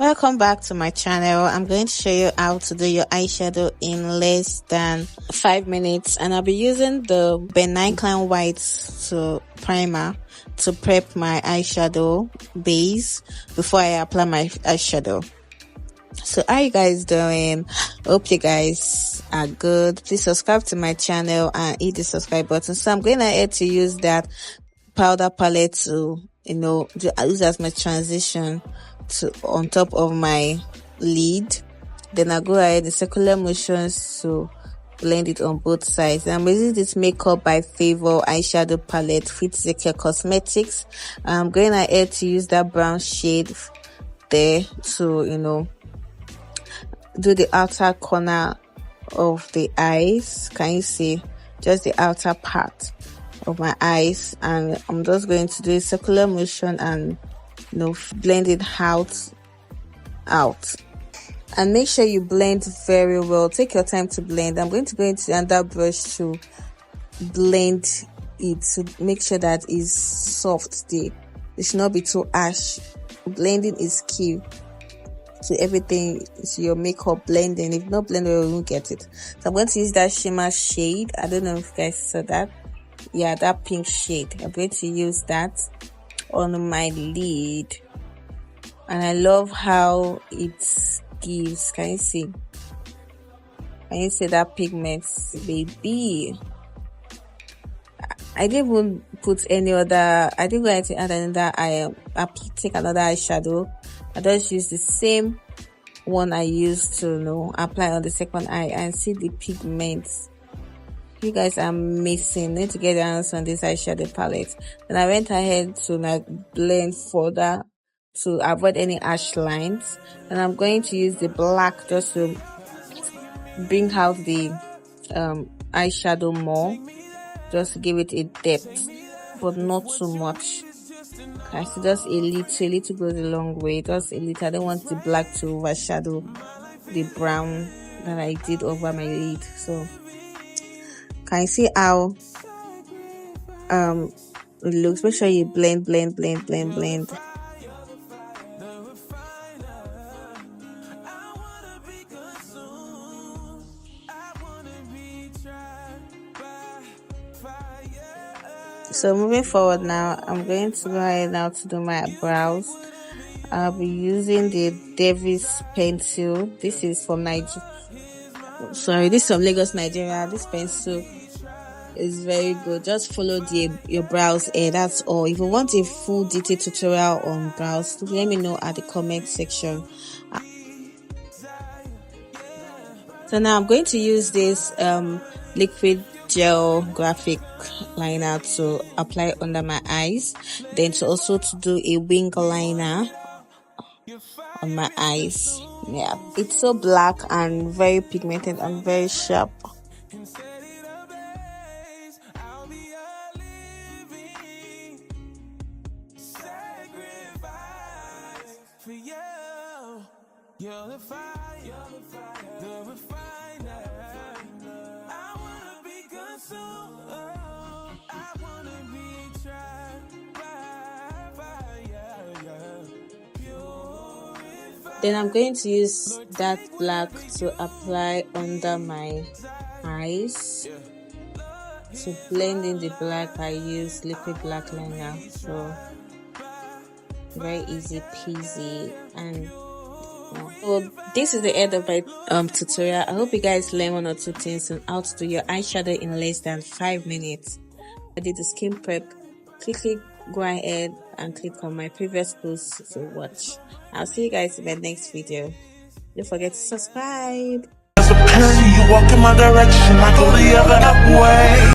Welcome back to my channel. I'm going to show you how to do your eyeshadow in less than 5 minutes, and I'll be using the Benign Clan White primer to prep my eyeshadow base before I apply my eyeshadow. So how you guys doing? Hope you guys are good. Please subscribe to my channel and hit the subscribe button. So I'm going ahead to use that powder palette to use as my transition to on top of my lid. Then I go ahead in circular motions to blend it on both sides. And I'm using this Makeup by Favor eyeshadow palette with Zecchia Cosmetics. I'm going ahead to use that brown shade there to do the outer corner of the eyes. Can you see just the outer part of my eyes? And I'm just going to do a circular motion and blend it out. And make sure you blend very well. Take your time to blend. I'm going to go into another brush to blend it to make sure that it's soft there. It should not be too harsh. Blending is key to everything. It's your makeup blending. If not blended, you won't get it. So I'm going to use that shimmer shade. I don't know if you guys saw that. Yeah, that pink shade. I'm going to use that on my lid, and I love how it gives. Can you see? Can you see that pigment, baby? I didn't even put any other. I didn't go to add another. I take another eyeshadow. I just use the same one I used to apply on the second eye and see the pigments. You guys are missing. Need to get your hands on this eyeshadow palette. Then I went ahead to blend further to avoid any harsh lines. And I'm going to use the black just to bring out the eyeshadow more, just to give it a depth, but not too much. I see just a little goes a long way. Just a little. I don't want the black to overshadow the brown that I did over my lid. So can you see how it looks? Make sure you blend. So moving forward now, I'm going to go ahead now to do my brows. I'll be using the Davis pencil. This is from Nigeria. Sorry, this is from Lagos, Nigeria. This pencil is very good. Just follow your brows hair. That's all. If you want a full detailed tutorial on brows, let me know at the comment section. So now I'm going to use this liquid gel graphic liner to apply under my eyes, then to do a wing liner on my eyes. Yeah, it's so black and very pigmented and very sharp. You're the fire, the refiner. I wanna be consumed. I wanna be tried by fire. Then I'm going to use that black to apply under my eyes. To blend in the black, I use liquid black liner. So very easy peasy. And so this is the end of my tutorial. I hope you guys learn one or two things on how to do your eyeshadow in less than 5 minutes. I did the skin prep. Quickly go ahead and click on my previous post to watch. I'll see you guys in my next video. Don't forget to subscribe. As a parent, you walk in my direction, I go the other way.